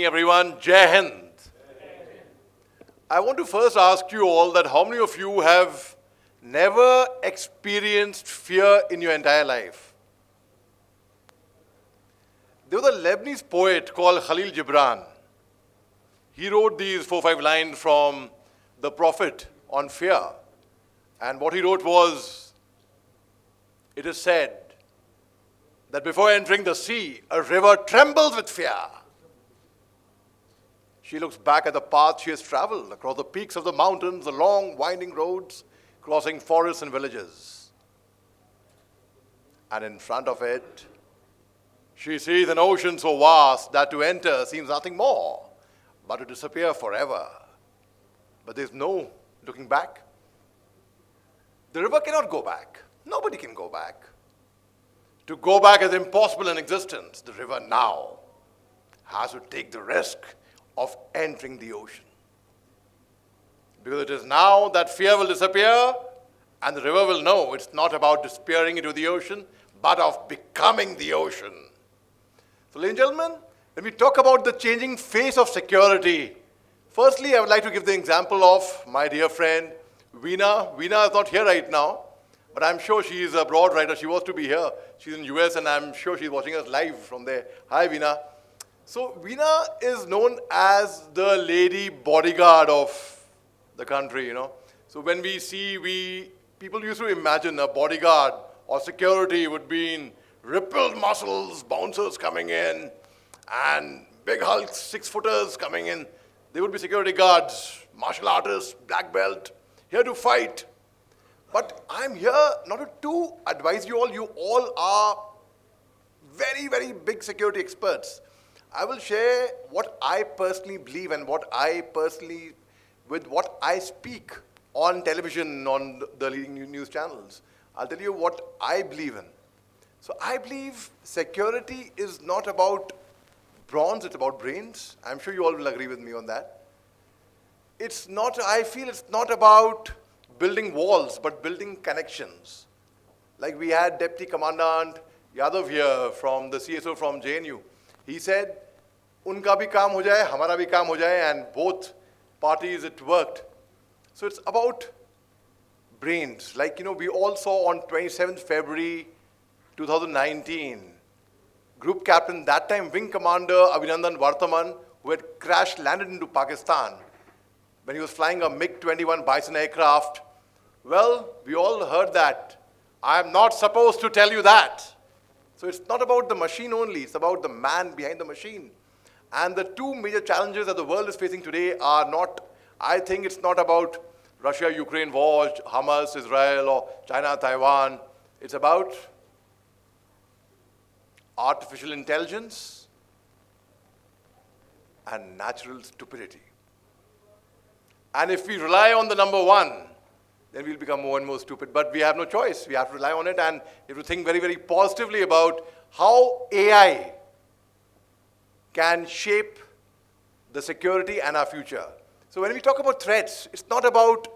evening, everyone. Jai Hind. I want to first ask you all that how many of you have never experienced fear in your entire life? There was a Lebanese poet called Khalil Gibran. He wrote these 4-5 lines from the Prophet on fear. And what he wrote was, it is said that before entering the sea, a river trembles with fear. She looks back at the path she has traveled, across the peaks of the mountains, the long, winding roads, crossing forests and villages. And in front of it, she sees an ocean so vast that to enter seems nothing more, but to disappear forever. But there's no looking back. The river cannot go back. Nobody can go back. To go back is impossible in existence. The river now has to take the risk of entering the ocean. Because it is now that fear will disappear and the river will know it's not about disappearing into the ocean, but of becoming the ocean. So, ladies and gentlemen, when we talk about the changing face of security, firstly, I would like to give the example of my dear friend, Veena. Veena is not here right now, but I'm sure she is abroad right now. She was to be here. She's in the US, and I'm sure she's watching us live from there. Hi, Veena. So Veena is known as the lady bodyguard of the country, you know. So when we see, people used to imagine a bodyguard or security would be in rippled muscles, bouncers coming in, and big hulks, 6-footers coming in. They would be security guards, martial artists, black belt, here to fight. But I'm here not to advise you all. You all are very, very big security experts. I will share what I personally believe and with what I speak on television, on the leading news channels. I'll tell you what I believe in. So I believe security is not about bronze, it's about brains. I'm sure you all will agree with me on that. I feel it's not about building walls, but building connections. Like we had Deputy Commandant Yadav here from the CSO from JNU. He said, unka bhi kaam ho jaye, hamara bhi kaam ho jaye, and both parties it worked. So it's about brains. Like, you know, we all saw on 27th February 2019, Group Captain, that time Wing Commander Abhinandan Varthaman, who had landed into Pakistan when he was flying a MiG-21 Bison aircraft. Well, we all heard that. I'm not supposed to tell you that. So it's not about the machine only, it's about the man behind the machine. And the two major challenges that the world is facing today are not, I think it's not about Russia-Ukraine war, Hamas, Israel, or China-Taiwan. It's about artificial intelligence and natural stupidity. And if we rely on the number one, then we'll become more and more stupid. But we have no choice. We have to rely on it, and we have to think very, very positively about how AI can shape the security and our future. So when we talk about threats, it's not about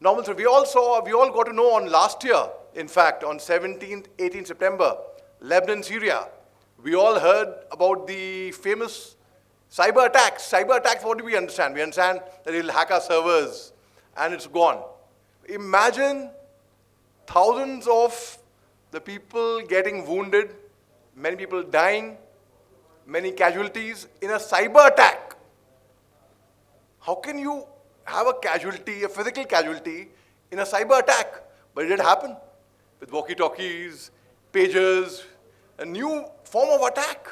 normal threats. We all got to know on last year, in fact, on 17th, 18th September, Lebanon, Syria. We all heard about the famous cyber attacks. Cyber attacks, what do we understand? We understand that it will hack our servers and it's gone. Imagine thousands of the people getting wounded, many people dying, many casualties in a cyber attack. How can you have a casualty, a physical casualty, in a cyber attack? But it did happen with walkie-talkies, pagers, a new form of attack.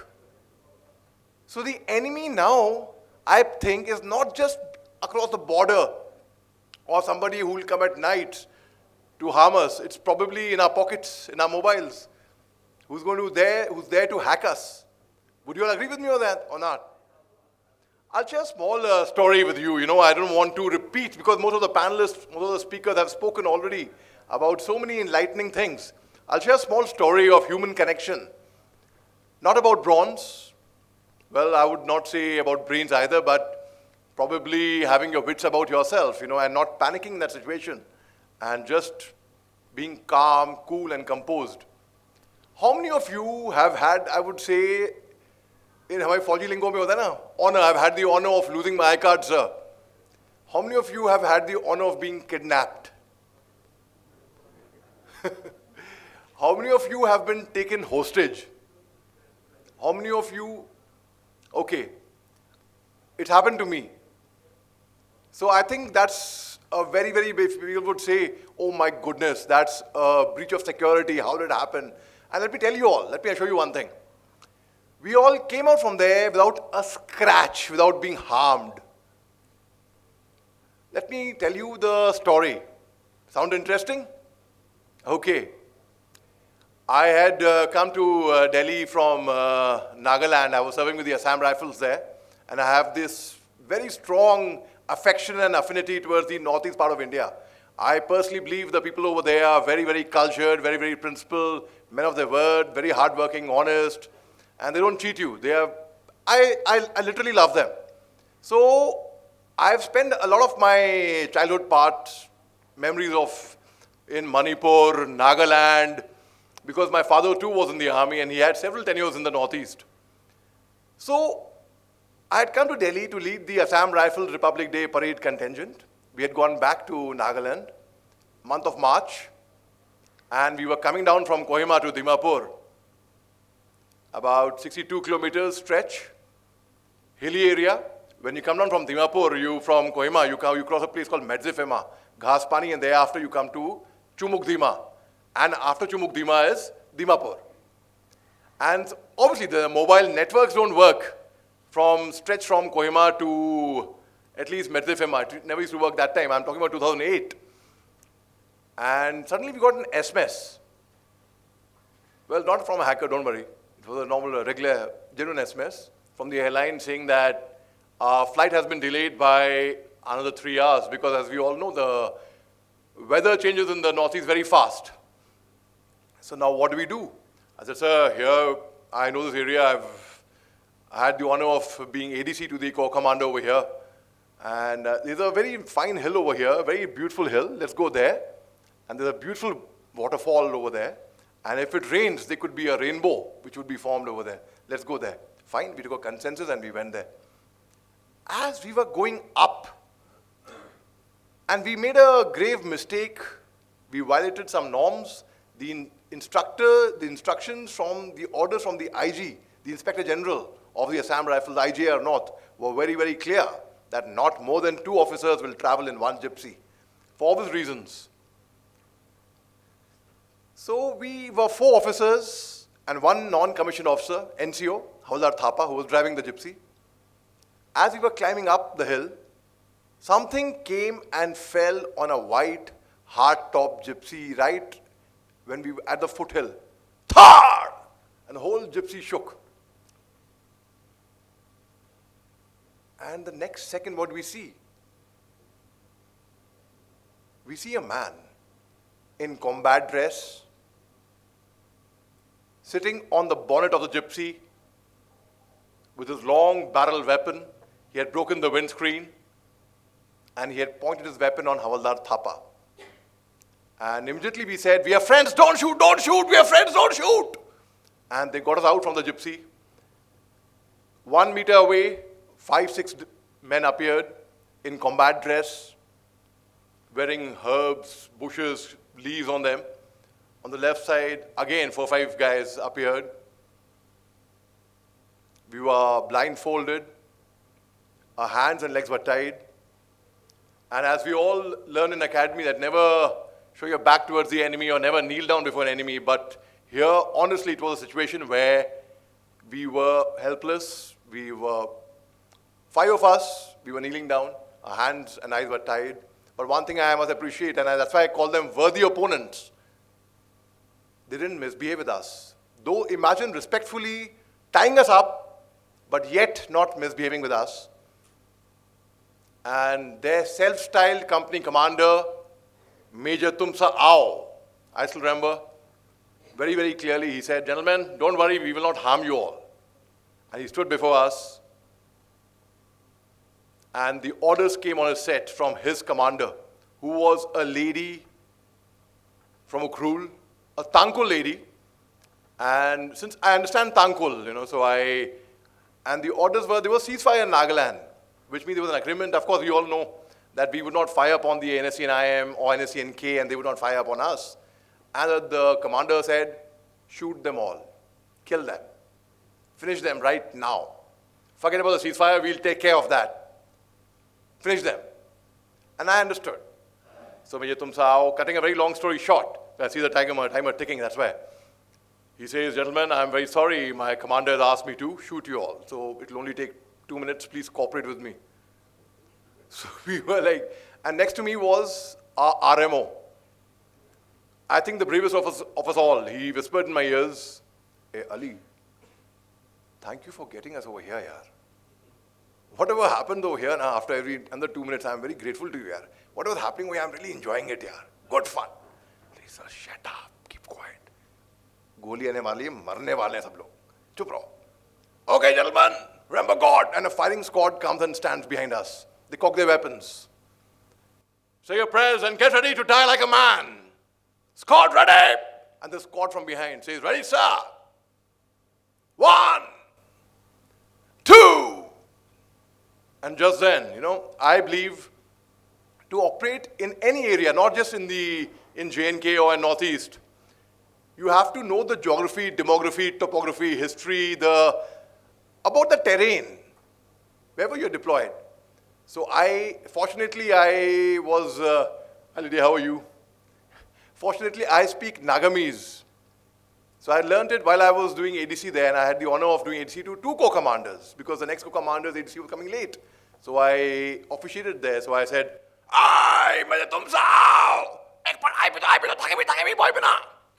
So the enemy now, I think, is not just across the border or somebody who will come at night to harm us. It's probably in our pockets, in our mobiles. Who's there to hack us? Would you all agree with me on that or not? I'll share a small story with you. You know, I don't want to repeat because most of the panelists, most of the speakers have spoken already about so many enlightening things. I'll share a small story of human connection. Not about bronze. Well, I would not say about brains either, but probably having your wits about yourself, you know, and not panicking in that situation and just being calm, cool, and composed. How many of you have had, I would say, in हमारी फौजी लिंगो में होता है ना, honor, I've had the honor of losing my card, sir. How many of you have had the honor of being kidnapped? How many of you have been taken hostage? How many of you, okay, it happened to me. So I think that's a very, very big, people would say, oh my goodness, that's a breach of security, how did it happen? And let me tell you all, let me assure you one thing. We all came out from there without a scratch, without being harmed. Let me tell you the story. Sound interesting? Okay. I had come to Delhi from Nagaland. I was serving with the Assam Rifles there. And I have this very strong affection and affinity towards the northeast part of India. I personally believe the people over there are very, very cultured, very, very principled, men of their word, very hardworking, honest, and they don't cheat you. They are, I literally love them. So I've spent a lot of my childhood memories of in Manipur, Nagaland, because my father too was in the army and he had several tenures in the northeast. So I had come to Delhi to lead the Assam Rifles Republic Day parade contingent. We had gone back to Nagaland, month of March, and we were coming down from Kohima to Dimapur. About 62 kilometers stretch, hilly area. When you come down from Dimapur, from Kohima, you cross a place called Medzifema, Ghaspani, and thereafter you come to Chumukdima. And after Chumukdima is Dimapur. And obviously the mobile networks don't work stretch from Kohima to at least Medzifema. It never used to work that time. I'm talking about 2008. And suddenly we got an SMS. Well, not from a hacker, don't worry. It was a normal, regular, genuine SMS from the airline saying that our flight has been delayed by another 3 hours because, as we all know, the weather changes in the northeast very fast. So now what do we do? I said, sir, here, I know this area. I had the honor of being ADC to the Corps Commander over here. And there's a very fine hill over here, a very beautiful hill. Let's go there. And there's a beautiful waterfall over there. And if it rains, there could be a rainbow which would be formed over there. Let's go there. Fine, we took a consensus and we went there. As we were going up, and we made a grave mistake, we violated some norms. The instructions from the orders from the IG, the Inspector General of the Assam Rifles, IGR North, were very, very clear that not more than 2 officers will travel in one gypsy, for obvious reasons. So we were 4 officers and 1 non-commissioned officer, NCO, Havaldar Thapa, who was driving the gypsy. As we were climbing up the hill, something came and fell on a white, hard-top gypsy right when we were at the foothill. Thar! And the whole gypsy shook. And the next second, what do we see? We see a man in combat dress sitting on the bonnet of the gypsy with his long barrel weapon. He had broken the windscreen and he had pointed his weapon on Havaldar Thapa. And immediately we said, we are friends, don't shoot, we are friends, don't shoot. And they got us out from the gypsy. 1 meter away, 5, 6 men appeared in combat dress, wearing herbs, bushes, leaves on them. On the left side, again, 4, 5 guys appeared. We were blindfolded. Our hands and legs were tied. And as we all learn in academy that never show your back towards the enemy or never kneel down before an enemy, but here, honestly, it was a situation where we were helpless. We were 5 of us, we were kneeling down. Our hands and eyes were tied. But one thing I must appreciate, and that's why I call them worthy opponents, they didn't misbehave with us. Though imagine respectfully tying us up, but yet not misbehaving with us. And their self-styled company commander, Major Tumsa Ao, I still remember very, very clearly, he said, gentlemen, don't worry, we will not harm you all. And he stood before us, and the orders came on a set from his commander, who was a lady from Ukhrul, a Thankul lady. And since I understand Thankul, so I And the orders were, there was ceasefire in Nagaland, which means there was an agreement. Of course, we all know that we would not fire upon the NSC-NIM or NSC-NK, and they would not fire upon us. And the commander said, shoot them all, kill them, finish them right now. Forget about the ceasefire, we'll take care of that. Finish them. And I understood. So, cutting a very long story short, I see the timer ticking, that's why. He says, gentlemen, I'm very sorry, my commander has asked me to shoot you all. So it'll only take 2 minutes, please cooperate with me. So we were like, and next to me was our RMO. I think the bravest of us all. He whispered in my ears, hey, Ali, thank you for getting us over here, yaar. Whatever happened over here now, after another 2 minutes, I'm very grateful to you, yaar. Whatever was happening over here, I'm really enjoying it, yaar. Good fun. He said, shut up, keep quiet. Goli aane wali hai, marne wale hain sab log. Chup raho. Okay, gentlemen, remember God. And a firing squad comes and stands behind us. They cock their weapons. Say your prayers and get ready to die like a man. Squad ready. And the squad from behind says, ready, sir. 1, 2. And just then, I believe to operate in any area, not just in J&K or in Northeast, you have to know the geography, demography, topography, history, about the terrain, wherever you're deployed. So fortunately, I was, Halide, how are you? Fortunately, I speak Nagamese. So I learned it while I was doing ADC there, and I had the honor of doing ADC to 2 co-commanders, because the next co-commander's ADC was coming late. So I officiated there. So I said, "Ay, maine tum sao! Ek par ay pito thake boy bina.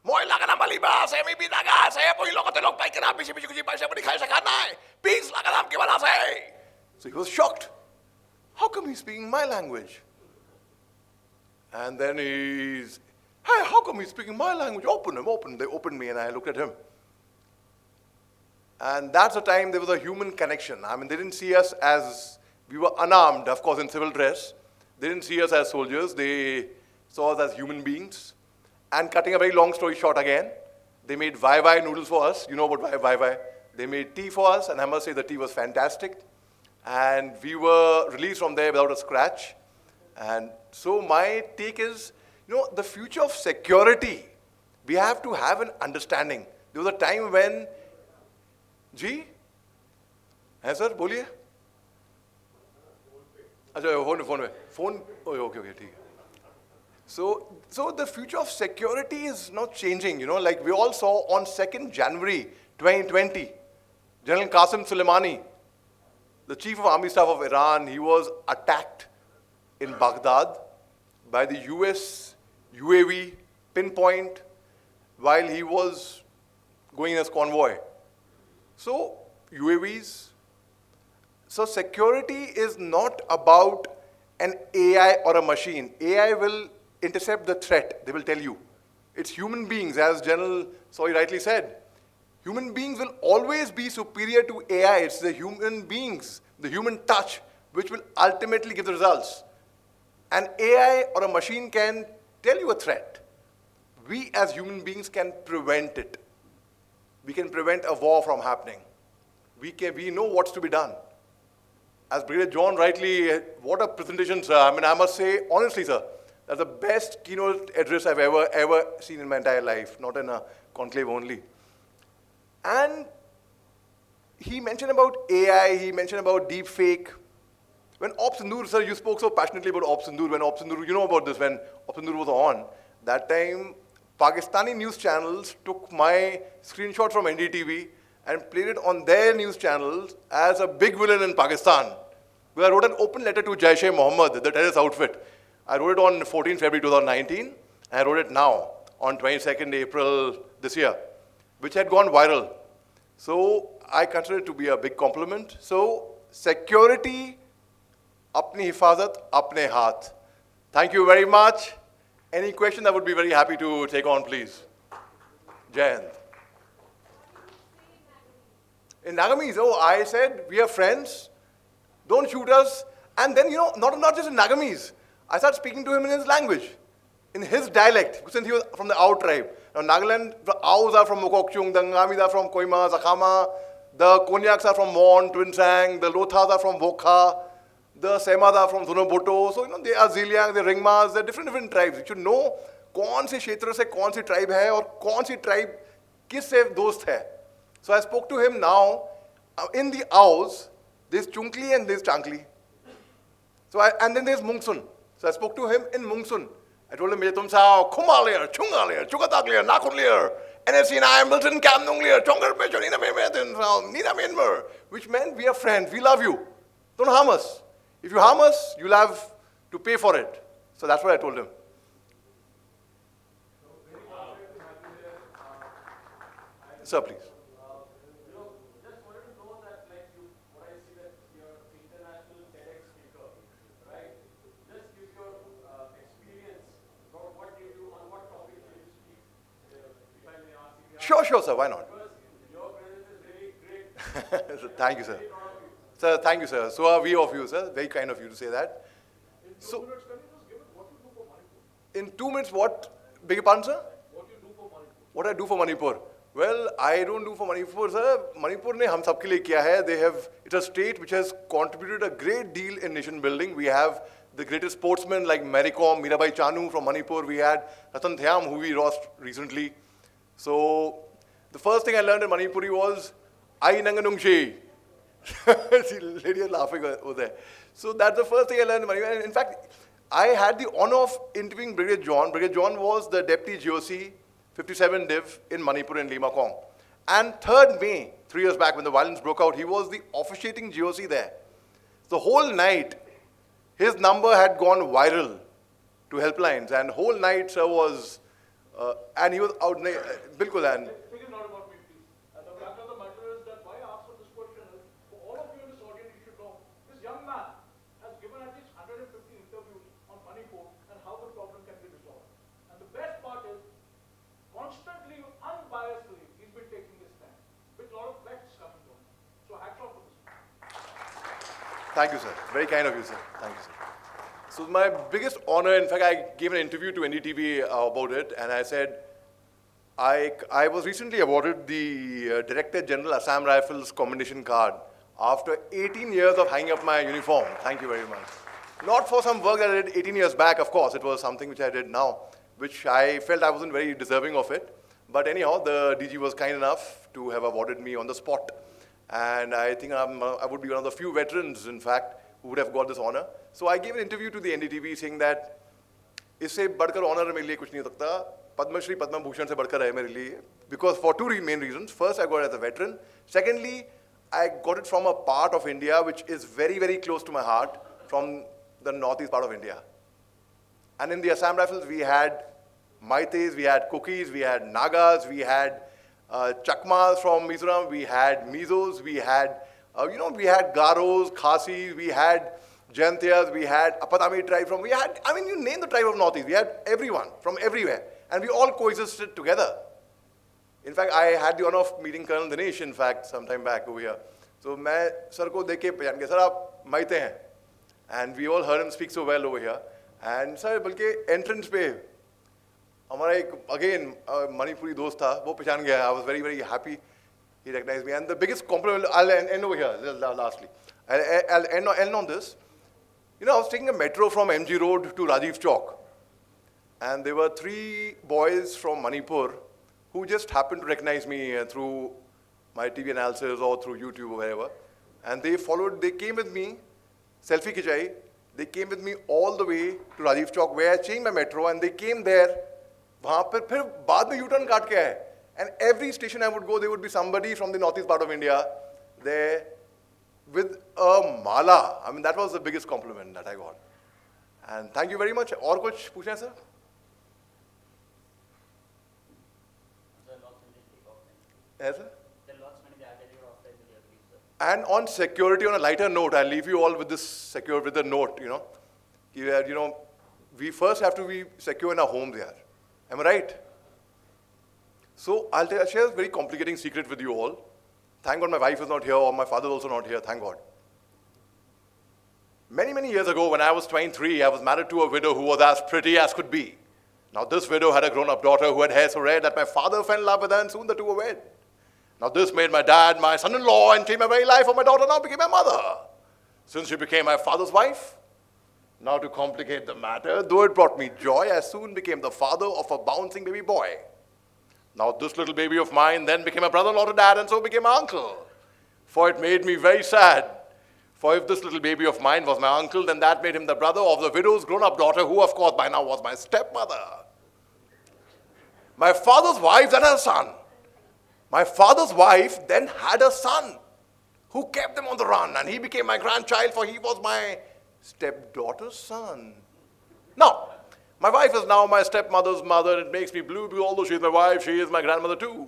Moi laga na maliba, se mi binaga, se poi log te log pai kana bishi kuchi paisa bani khai sakana hai. Peace laga nam ke bana se." So he was shocked. How come he's speaking my language? And then he's, hey, how come he's speaking my language? Open him. They opened me and I looked at him. And that's the time there was a human connection. I mean, they didn't see us as, we were unarmed, of course, in civil dress. They didn't see us as soldiers. They saw us as human beings. And cutting a very long story short again, they made vai noodles for us. You know about vai. They made tea for us, and I must say the tea was fantastic. And we were released from there without a scratch. And so my take is, the future of security, we have to have an understanding. There was a time when, ji? Hai sir, boliye? Achha, phone, oh, okay, theek hai. So the future of security is not changing, like we all saw on 2nd January 2020, General Qasim Soleimani, the chief of army staff of Iran, he was attacked in Baghdad by the US UAV pinpoint while he was going in his convoy. So UAVs. So security is not about an AI or a machine. AI will intercept the threat, they will tell you. It's human beings, as General Soy rightly said. Human beings will always be superior to AI. It's the human beings, the human touch, which will ultimately give the results. An AI or a machine can tell you a threat. We as human beings can prevent it. We can prevent a war from happening. We know what's to be done. As Brigadier John rightly, what a presentation, sir. I mean, I must say, honestly, sir, that's the best keynote address I've ever seen in my entire life, not in a conclave only. And he mentioned about AI, he mentioned about deep fake. When Op Sindoor, sir, you spoke so passionately about Op Sindoor. When Op Sindoor, you know about this, when Op Sindoor was on, that time Pakistani news channels took my screenshot from NDTV and played it on their news channels as a big villain in Pakistan. Because I wrote an open letter to Jaish-e-Mohammed, the terrorist outfit. I wrote it on 14 February 2019, and I wrote it now on 22nd April this year, which had gone viral. So I consider it to be a big compliment. So security, apni hifazat, apne haath. Thank you very much. Any questions I would be very happy to take on, please. Jai Hind. In Nagamese, I said, we are friends, don't shoot us. And then, not just in Nagamese. I started speaking to him in his language, in his dialect, since he was from the Ao tribe. Now, Nagaland, the Aos are from Mokokchung, the Ngamis are from Koima, Zakama, The Konyaks are from Mon, Twinsang, the Lothas are from Wokha, the Semas are from Zunoboto. So, they are Ziliang, the Ringmas, they're different tribes. You should know कौन से क्षेत्र से कौन सी tribe है और कौन सी tribe किससे दोस्त है. So I spoke to him now. In the Aos, there's Chunkli and there's Chankli. And then there's Mungsun. So I spoke to him in Mungsun. I told him, "Ye tum sao Khumalir, Chungalir, Chukataklir, Nakunlir, NFC na Milton Kamnunglir, Chongar Pecho, Nina Metin, Nina Minmer," which meant we are friends, we love you. Don't harm us. If you harm us, you'll have to pay for it. So that's what I told him. Sir, please. Just wanted to know that, what I see that you're an international TEDx speaker, right? Just give your experience about what you do, on what topics you speak, if I may ask you. Sure, sir, why not? Because your presence is really great. So, thank you, sir. Sir, thank you, sir. So are we of you, sir. Very kind of you to say that. In 2 minutes, can you just give us what you do for Manipur? In 2 minutes, what? Beg your pardon, sir? What you do for Manipur? What I do for Manipur? Well, I don't do for Manipur, sir. Manipur ne hum sab ke liye kiya hai. It's a state which has contributed a great deal in nation building. We have the greatest sportsmen like Mary Kom, Mirabai Chanu from Manipur. We had Ratan Thyam, who we lost recently. So the first thing I learned in Manipuri was Ai Nanganungshi. The lady is laughing over there. So that's the first thing I learned in Manipur. And in fact, I had the honor of interviewing Brigadier John. Brigadier John was the Deputy GOC 57 Div in Manipur and Lima Kong. And 3rd May, 3 years back when the violence broke out, he was the officiating GOC there. The whole night, his number had gone viral to helplines, and whole night, sir, was, and he was out, bilkul, and Speak is not about me, please. The fact of the matter is that why I asked for this question is, for all of you in this audience, you should know, this young man has given at least 150 interviews on Manipur and how the problem can be resolved. And the best part is, constantly, unbiasedly, he's been taking this stand, with a lot of facts coming from him. So hats off to this. thank you, sir. Very kind of you, sir. Thank you, sir. So my biggest honor, in fact, I gave an interview to NDTV about it, and I said, I was recently awarded the Director General Assam Rifles Commendation Card after 18 years of hanging up my uniform. Thank you very much. Not for some work that I did 18 years back, of course. It was something which I did now, which I felt I wasn't very deserving of it. But anyhow, the DG was kind enough to have awarded me on the spot. And I think I would be one of the few veterans, in fact, who would have got this honor. So I gave an interview to the NDTV saying that, इससे बढ़कर honor मेरे लिए कुछ नहीं हो सकता. Padma Shri, Padma Bhushan से बढ़कर है मेरे लिए. Because for two main reasons. First, I got it as a veteran. Secondly, I got it from a part of India which is very, very close to my heart, from the northeast part of India. And in the Assam Rifles, we had Maites, we had Kukis, we had Nagas, we had Chakmas from Mizoram, we had Mizos, we had, we had Garos, Khasis, we had Jaintias, we had Apatami tribe from, you name the tribe of Northeast, we had everyone from everywhere. And we all coexisted together. In fact, I had the honor of meeting Colonel Dinesh, in fact, some time back over here. So मैं sir को देख के पहचान गया, sir आप माइते हैं. And we all heard him speak so well over here. And sir, बल्कि entrance पे हमारा एक again Manipuri दोस्त था, वो पहचान गया. I was very, very happy. He recognized me. And the biggest compliment, I'll end over here, lastly. I'll end on this. I was taking a metro from MG Road to Rajiv Chowk. And there were 3 boys from Manipur who just happened to recognize me through my TV analysis or through YouTube or wherever. And they came with me, selfie kichai, they came with me all the way to Rajiv Chowk where I changed my metro, and they came there, वहाँ पर फिर बाद में U-turn काट के आए. And every station I would go, there would be somebody from the northeast part of India there with a mala. I mean, that was the biggest compliment that I got. And thank you very much. और कुछ पूछना है, sir? Yes, sir? And on security, on a lighter note, I'll leave you all with this with the note, we first have to be secure in our homes here. Am I right? So I'll share a very complicating secret with you all. Thank God my wife is not here, or my father is also not here, thank God. Many, many years ago, when I was 23, I was married to a widow who was as pretty as could be. Now this widow had a grown-up daughter who had hair so red that my father fell in love with her, and soon the two were wed. Now this made my dad my son-in-law and changed my very life, and my daughter now became my mother. Since she became my father's wife, now to complicate the matter, though it brought me joy, I soon became the father of a bouncing baby boy. Now this little baby of mine then became a brother-in-law to dad, and so became my uncle. For it made me very sad. For if this little baby of mine was my uncle, then that made him the brother of the widow's grown-up daughter, who of course by now was my stepmother. My father's wife then had a son. My father's wife then had a son who kept them on the run, and he became my grandchild, for he was my stepdaughter's son. Now, my wife is now my stepmother's mother. It makes me blue, because although she is my wife, she is my grandmother too.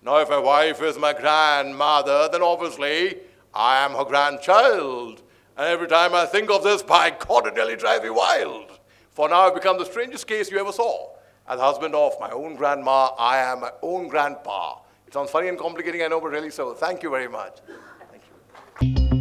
Now, if my wife is my grandmother, then obviously I am her grandchild. And every time I think of this, by God, it really drives me wild. For now I've become the strangest case you ever saw. As husband of my own grandma, I am my own grandpa. It sounds funny and complicating, I know, but really so. Thank you very much. Thank you.